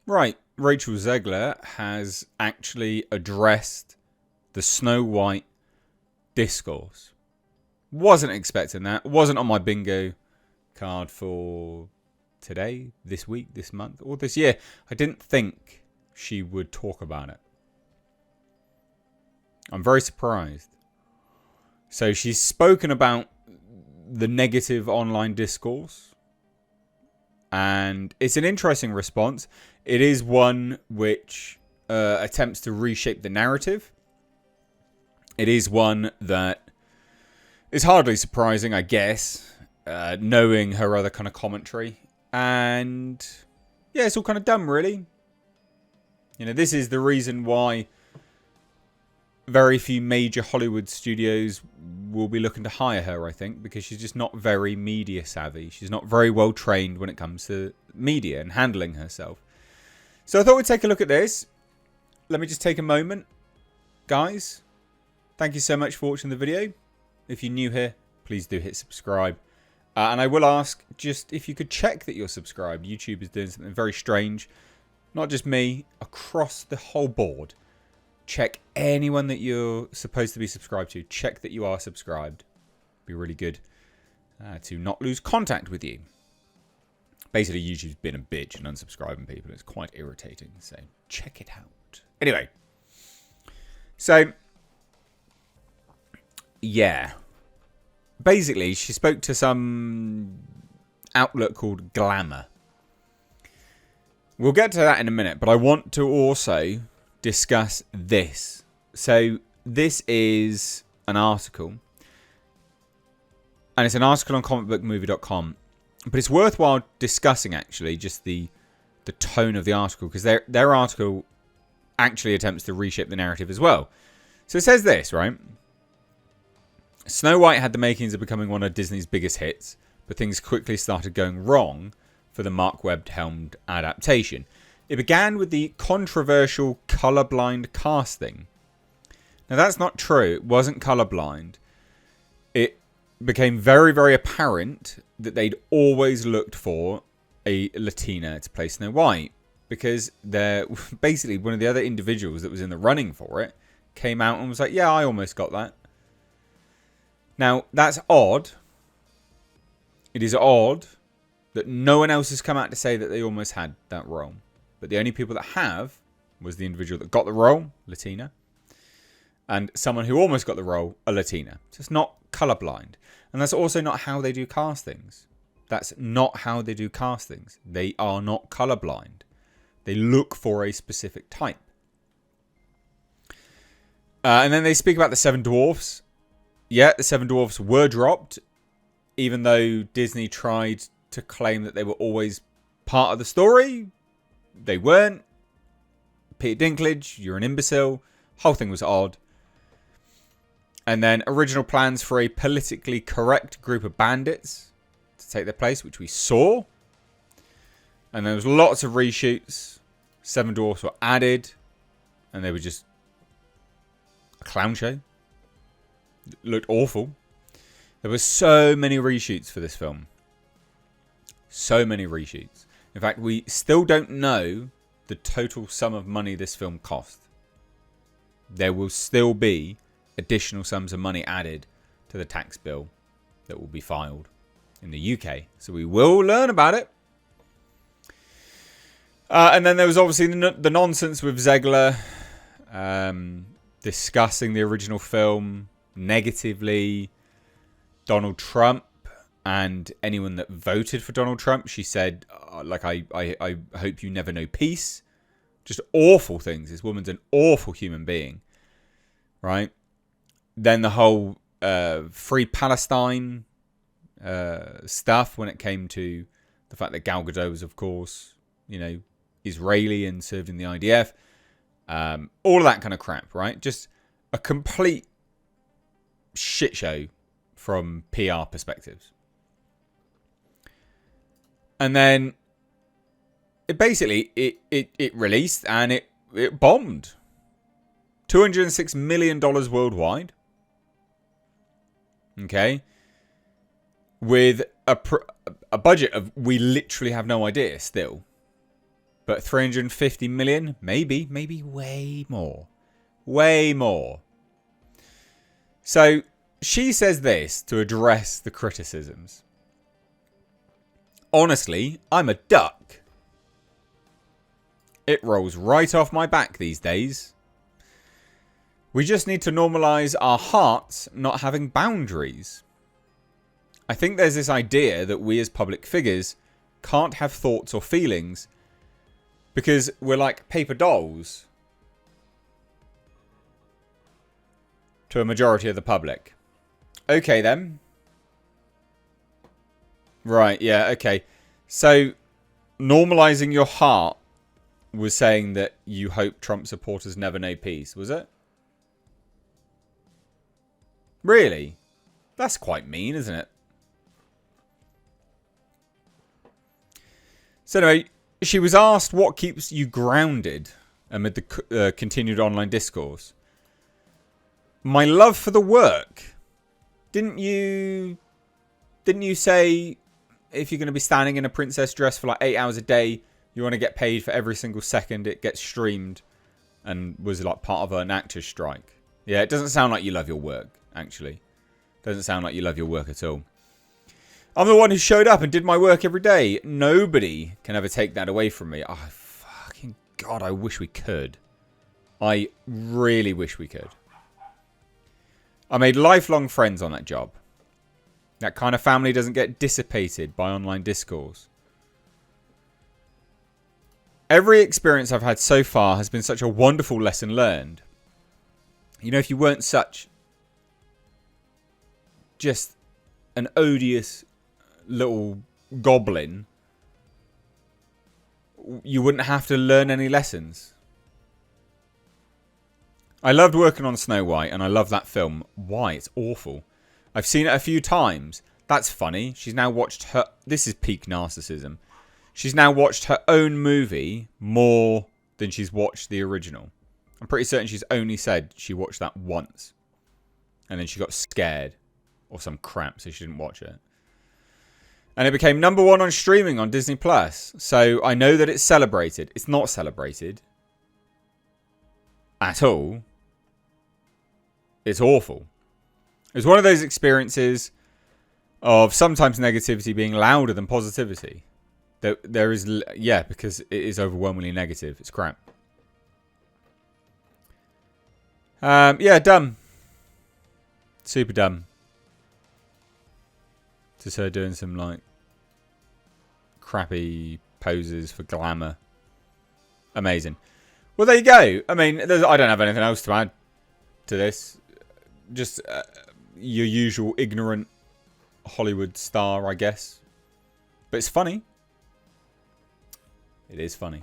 Right, Rachel Zegler has actually addressed the Snow White discourse. Wasn't expecting that. Wasn't on my bingo card for today, this week, this month, or this year. I didn't think she would talk about it. I'm very surprised. So she's spoken about the negative online discourse, and it's an interesting response. It is one which attempts to reshape the narrative. It is one that is hardly surprising, I guess, knowing her other kind of commentary. And yeah, it's all kind of dumb, really. You know, this is the reason why very few major Hollywood studios will be looking to hire her, I think, because she's just not very media savvy. She's not very well trained when it comes to media and handling herself. So I thought we'd take a look at this. Let me just take a moment. Guys, thank you so much for watching the video. If you're new here, please do hit subscribe. And I will ask just if you could check that you're subscribed. YouTube is doing something very strange. Not just me, across the whole board. Check anyone that you're supposed to be subscribed to. Check that you are subscribed. Be really good to not lose contact with you. Basically, YouTube's been a bitch and unsubscribing people. It's quite irritating. So check it out. Anyway. So, yeah. Basically, she spoke to some outlet called Glamour. We'll get to that in a minute, but I want to also discuss this. So this is an article, and it's an article on comicbookmovie.com, but it's worthwhile discussing actually just the tone of the article, because their article actually attempts to reshape the narrative as well. So it says this, right? Snow White had the makings of becoming one of Disney's biggest hits, but things quickly started going wrong for the Mark Webb-helmed adaptation. It began with the controversial colorblind casting. Now, that's not true. It wasn't colorblind. It became very, very apparent that they'd always looked for a Latina to play Snow White, because they're basically one of the other individuals that was in the running for it came out and was like, yeah, I almost got that. Now, that's odd. It is odd that no one else has come out to say that they almost had that role. But the only people that have was the individual that got the role, Latina, and someone who almost got the role, a Latina. So it's not colorblind. And that's also not how they do castings. That's not how they do castings. They are not colorblind. They look for a specific type. And then they speak about the Seven Dwarfs. Yeah, the Seven Dwarfs were dropped, even though Disney tried to claim that they were always part of the story. They weren't. Peter Dinklage, you're an imbecile. Whole thing was odd. And then original plans for a politically correct group of bandits to take their place, which we saw. And there was lots of reshoots. Seven Dwarfs were added, and they were just a clown show. It looked awful. There were so many reshoots for this film. So many reshoots. In fact, we still don't know the total sum of money this film cost. There will still be additional sums of money added to the tax bill that will be filed in the UK. So we will learn about it. And then there was obviously the nonsense with Zegler discussing the original film negatively. Donald Trump and anyone that voted for Donald Trump. She said, I hope you never know peace. Just awful things. This woman's an awful human being. Right? Then the whole Free Palestine stuff when it came to the fact that Gal Gadot was, of course, Israeli and served in the IDF. All of that kind of crap, right? Just a complete shit show from PR perspectives. And then it basically it released and it bombed. $206 million worldwide. Okay. With a budget of, we literally have no idea still. But 350 million? Maybe way more. Way more. So she says this to address the criticisms. Honestly, I'm a duck. It rolls right off my back these days. We just need to normalise our hearts not having boundaries. I think there's this idea that we as public figures can't have thoughts or feelings because we're like paper dolls to a majority of the public. Okay then. Right, yeah, okay. So, normalising your heart was saying that you hope Trump supporters never know peace, was it? Really? That's quite mean, isn't it? So anyway, she was asked what keeps you grounded amid the continued online discourse. My love for the work. Didn't you say if you're going to be standing in a princess dress for like 8 hours a day, you want to get paid for every single second it gets streamed, and was like part of an actor's strike? Yeah, it doesn't sound like you love your work, actually. Doesn't sound like you love your work at all. I'm the one who showed up and did my work every day. Nobody can ever take that away from me. Oh, fucking God, I wish we could. I really wish we could. I made lifelong friends on that job. That kind of family doesn't get dissipated by online discourse. Every experience I've had so far has been such a wonderful lesson learned. You know, if you weren't such just an odious little goblin, you wouldn't have to learn any lessons. I loved working on Snow White, and I love that film. Why? It's awful. I've seen it a few times. That's funny. She's now watched her... This is peak narcissism. She's now watched her own movie more than she's watched the original. I'm pretty certain she's only said she watched that once. And then she got scared. Or some crap, so she didn't watch it. And it became #1 on streaming on Disney+. So I know that it's celebrated. It's not celebrated. At all. It's awful. It's one of those experiences of sometimes negativity being louder than positivity. There is, yeah, because it is overwhelmingly negative. It's crap. Yeah, dumb. Super dumb. Just her doing some, like, crappy poses for glamour. Amazing. Well, there you go. I mean, I don't have anything else to add to this. Just your usual ignorant Hollywood star, I guess. But it's funny. It is funny.